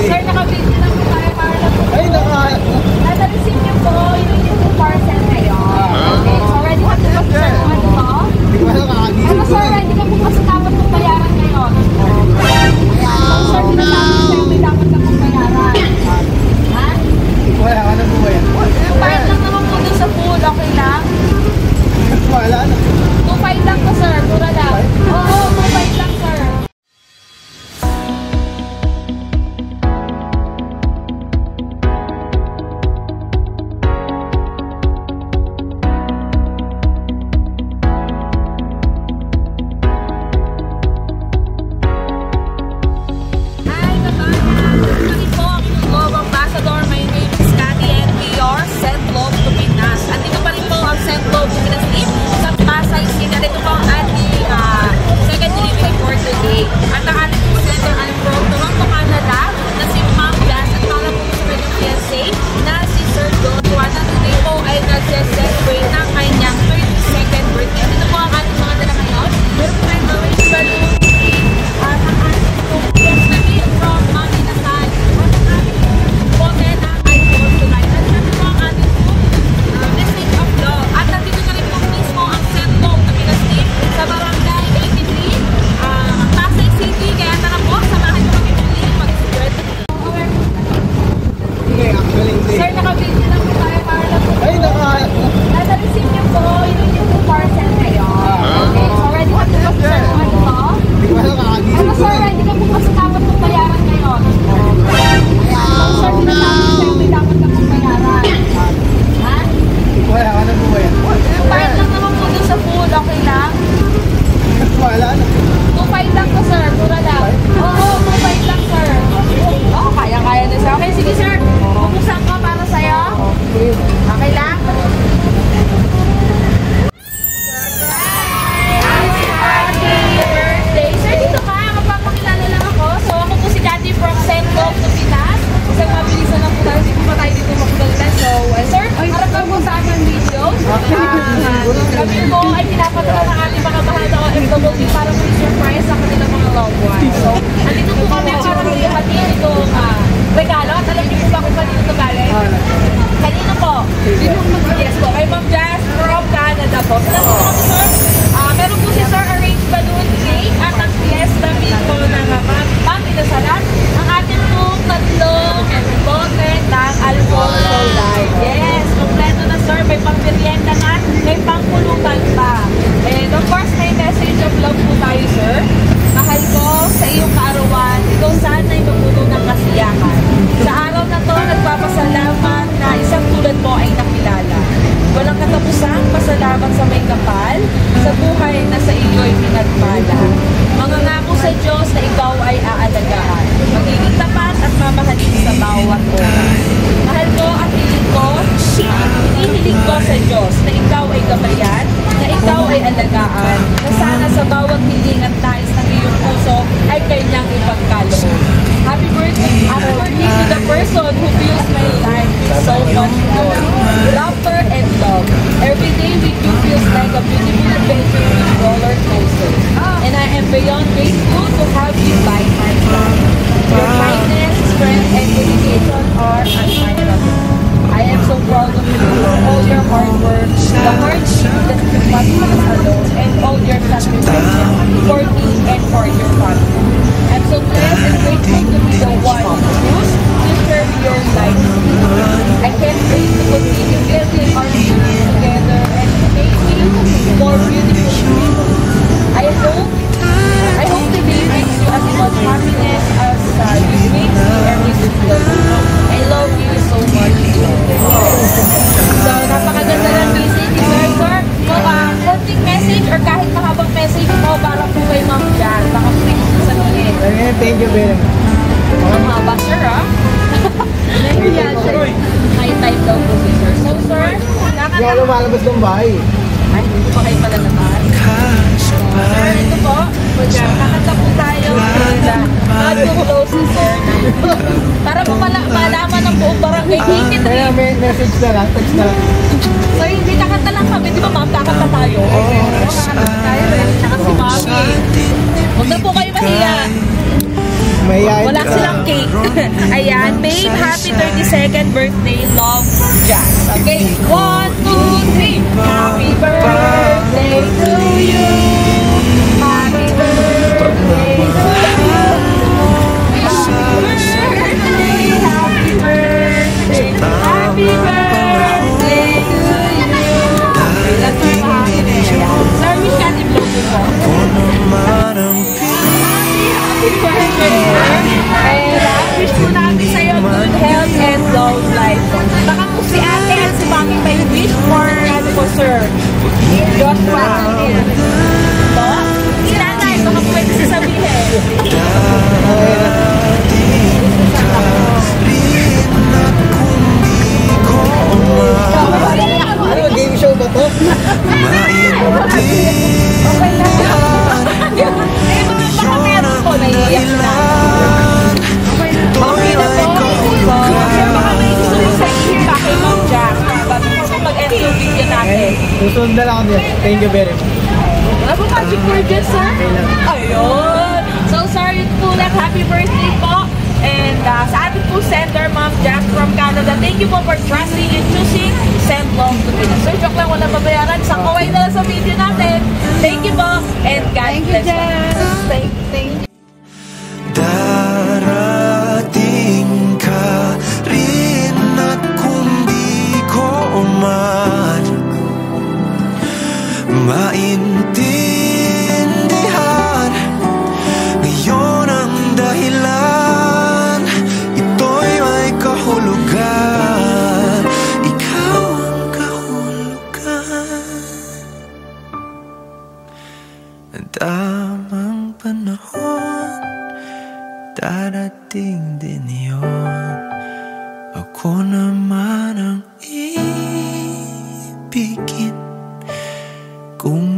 Sir, naka-video lang po tayo para lang po. Ay, Nasa-receive niyo po, yun yung parcel ngayon. Okay, so ready ka po ba sir kung ano po? Hindi ko alam, kakagising Ano ko sir, na eh. ready ka po kasi dapat pong bayaran ngayon. So sir, pinasabi sa'yo may dapat ka pong bayaran. Ha? Wala ka na po ba yan? Bayad lang naman po dun sa pool, okay lang? Wala na. 2.5 lang po sir, mura lang. Oo, 2.5 lang sir. Sir, naka-video lang po tayo para lang po. Ay, Nasa-receive niyo po, yun yung parcel ngayon. Okay, so ready ka po ba sir kung ano po? Hindi ko alam, kakagising Ano ko sir, na eh. ready ka po kasi dapat pong bayaran ngayon. So sir, pinasabi sa'yo may dapat ka pong bayaran. Ha? Wala ka na po ba yan? Bayad lang naman po dun sa pool, okay lang? Wala na. 2.5 lang po sir, mura lang. Oo, 2.5 lang sir. Oo, kaya-kaya na sir. Okay, sige sir. Bubuksan ko para sa'yo. Okay lang? Happy birthday! Sir, dito ka. Magpapakilala lang ako. So, ako po si Cathy from St. Love to Pinas. Isang mabilisan lang po tayo. Hindi pa tayo dito makulitan. So, sir, harap lang po sa aking video. Kami po ay pinapadala ng ating mga mahal na OFW para mag-surprise sa kanilang mga loved ones. So, andito po kami para mag-ihatid itong regalo. At alam niyo po ba kung kanino ito galing? Kanino po? Yes po. Kay Ma'am Jazz from Canada po. So, nandito kami, sir. Meron po si Sir Arrange Balloon Cake at ang fiesta meal po ng Ma'am Inasalat. Ang ating pong tatlong bote ng Alfonso Light. Yes, kompleto na sir. May pang-merienda na, may pang-pulutan pa. And of course, may message of love po tayo, sir. Mahal ko sa iyong kaarawan, ikaw sana'y mapuno ng kasiyahan. Sa araw na to, nagpapasalamat na isang tulad mo ay nakilala. Walang katapusang pasalamat sa may kapal, sa buhay na sa iyo'y pinagpala. Mangangako sa Diyos na ikaw ay aalagaan. Magiging tapat at mamahalin sa bawat oras. Mahal ko at hiling ko, hinihiling ko sa Diyos na ikaw ay gabayan, na ikaw ay alagaan, na sana sa bawat hiling at nais ng iyong puso ay kanyang ipagkaloob. Happy birthday to the person who fills my life with so much joy, laughter, and love. Every day with you feels like a beautiful adventure with roller coasters. And I am beyond grateful to have you by my side. Your kindness, strength, and dedication are admirable. I am so proud of you for all your hard work, the hardship that you must pass alone, and all your sacrifices for me and for your family. I'm so blessed and grateful to be the one who chose to share your life. I can't wait to continue building our future together and to make you more beautiful. I hope today brings you as much happiness as you make me every single day. I love you so much. So, napakaganda ng message ni sir. So, konting message or kahit mahabang message mo para po kay Ma'am Jan. Baka po rin sa sabihin. Thank you very much. Ang haba, sir, ha? May time daw po si sir. So, sir, Hindi ako lumalabas ng bahay. ay, hindi pa kayo pala naman. Sir, ito po. Kakanta po tayo. God to close si sir. Para po malaman ng buong barangay. Kaya may message na lang, text na lang. So, hindi kakanta lang kami. Di ba, ma'am? Kakanta tayo. Oo, kakanta tayo. Tsaka si Mami. Huwag na po kayo mahiya. Mahihayin Wala silang cake. Ayan, babe, happy 32nd birthday, love, Jazz. Okay, 1, 2, 3. Happy birthday to you. Happy birthday to you. Happy birthday, happy birthday to you. Let's go happy birthday. Sir, wish ka din vlog mo. Happy birthday. And wish po natin sa'yo good health and long life. Baka po si ate at si mami may wish for ano po, sir? Joshua. Po? Si nanay, baka po pwede sasabihin. Ano, game show ba to? Okay na. Eh, baka meron po, naiiyak na. Okay na po. So, baka may gusto mo sa iba kay Ma'am Jack. Bago po mag-end yung video natin. Susunod na lang ako din. Thank you very much. Wala po magic word dyan, sir? Ayun. So, sorry po ulit. Happy birthday po. And sa ating po sender, Ma'am Jack from Canada, thank you po for trusting and choosing Send Love to Pinas. So, joke lang, walang babayaran. Sa kaway na lang sa video natin. Thank you po. And God bless you. Thank you. Darating ka rin at kung di ko man maintindihan, ngayon ang dahilan, ito'y may kahulugan. Ikaw ang kahulugan. Ang tamang panahon, darating din yun. Ako naman ang ibigin kung